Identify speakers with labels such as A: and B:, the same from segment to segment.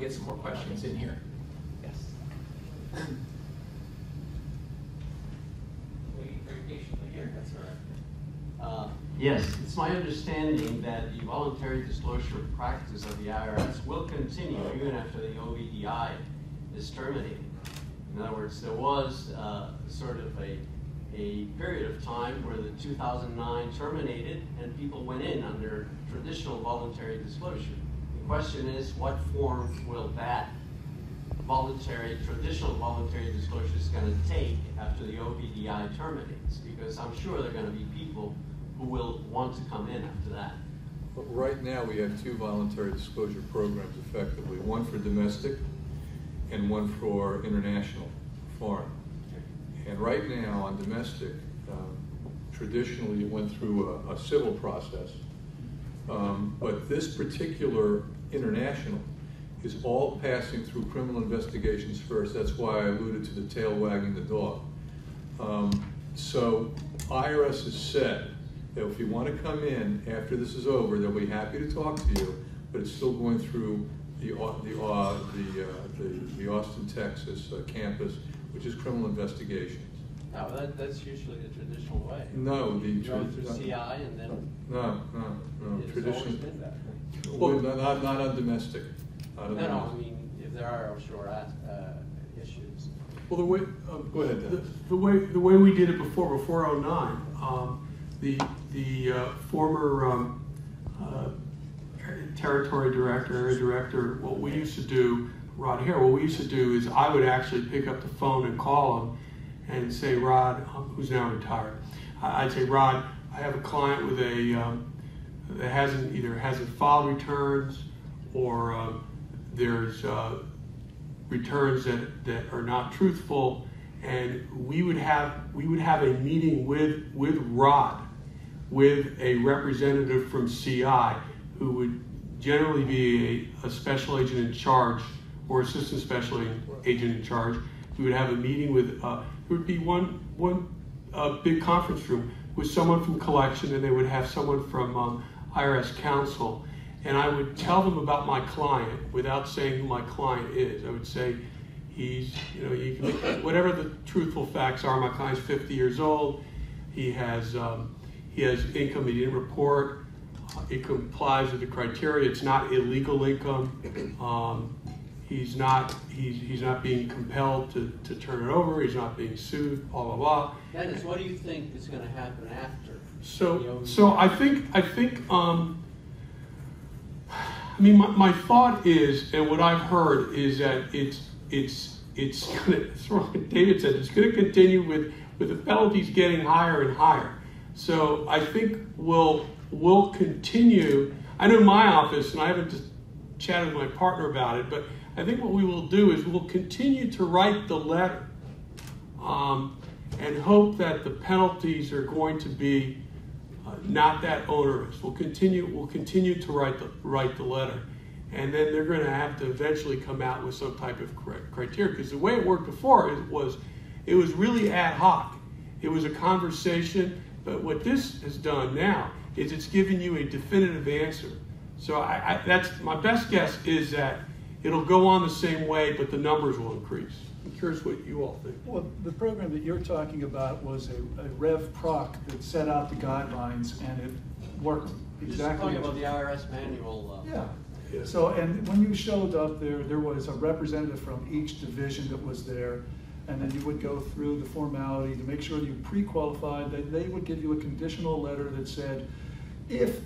A: get some more questions in here. Yes. Waiting very patiently here. That's all right.
B: Yes, it's my understanding that the voluntary disclosure practice of the IRS will continue even after the OBDI is terminated. In other words, there was sort of a period of time where the 2009 terminated and people went in under traditional voluntary disclosure. The question is, what form will that traditional voluntary disclosure is going to take after the OBDI terminates? Because I'm sure there are going to be people who will want to come in after that.
C: But right now we have two voluntary disclosure programs effectively, one for domestic and one for international, foreign. And right now on domestic, traditionally you went through a civil process, but this particular international is all passing through criminal investigations first. That's why I alluded to the tail wagging the dog. So IRS has said that if you want to come in after this is over, they'll be happy to talk to you, but it's still going through the Austin, Texas campus, which is criminal investigations.
B: No, that's usually the traditional way.
C: No,
B: you go through CI and then.
C: No.
B: It's always been that.
C: Well, not on domestic.
B: No, I mean, if there are offshore issues.
D: Well, the way
C: go ahead, Dennis.
D: the way we did it before 09, the former territory director, area director, what we used to do, Rod here, what we used to do is I would actually pick up the phone and call him and say, Rod, who's now retired, I'd say, Rod, I have a client with that either hasn't filed returns or there's returns that are not truthful, and we would have a meeting with Rod, with a representative from CI who would generally be a special agent in charge or assistant special agent in charge. We would have a meeting with, there would be one big conference room with someone from collection, and they would have someone from IRS counsel. And I would tell them about my client without saying who my client is. I would say, you can make, whatever the truthful facts are, my client's 50 years old, he has income he didn't report, it complies with the criteria, it's not illegal income, he's not being compelled to turn it over, he's not being sued, blah, blah, blah.
B: Dennis, what do you think is going to happen after?
D: So I think my thought is, and what I've heard is that it's what David said, it's going to continue with the penalties getting higher and higher. So I think we'll continue. I know my office, and I haven't just chatted with my partner about it, but I think what we will do is we'll continue to write the letter and hope that the penalties are going to be not that onerous. We'll continue to write the letter, and then they're going to have to eventually come out with some type of criteria. Because the way it worked before, it was really ad hoc. It was a conversation, but what this has done now is it's giving you a definitive answer. So that's my best guess is that it'll go on the same way, but the numbers will increase. I'm curious what you all think.
E: Well, the program that you're talking about was a Rev Proc that set out the guidelines, and it worked exactly.
B: Just talking about the IRS manual.
E: Yeah. So, and when you showed up there was a representative from each division that was there, and then you would go through the formality to make sure you pre-qualified. They would give you a conditional letter that said, if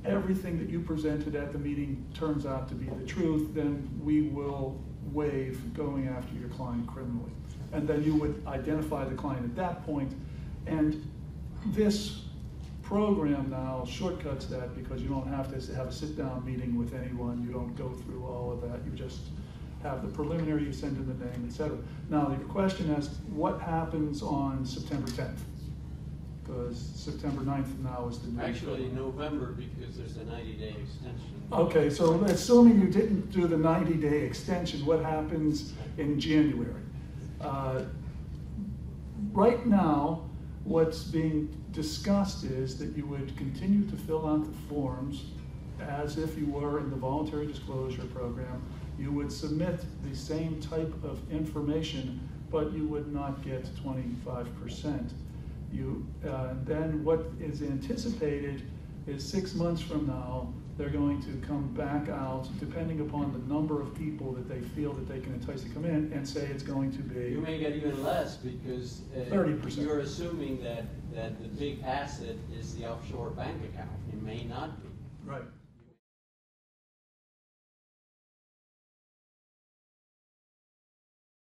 E: everything that you presented at the meeting turns out to be the truth, then we will waive going after your client criminally. And then you would identify the client at that point. And this program now shortcuts that because you don't have to have a sit-down meeting with anyone. You don't go through all of that. You just have the preliminary, you send in the name, etc. Now, your question is, what happens on September 10th? Because September 9th now is the new.
B: Actually, November, because there's a 90-day extension.
E: Okay, so assuming you didn't do the 90-day extension, what happens in January? Right now, what's being discussed is that you would continue to fill out the forms as if you were in the voluntary disclosure program. You would submit the same type of information, but you would not get 25%. Then what is anticipated is 6 months from now, they're going to come back out, depending upon the number of people that they feel that they can entice to come in, and say it's going to be.
B: You may get even less because
E: 30%.
B: You're assuming that the big asset is the offshore bank account. It may not be.
E: Right.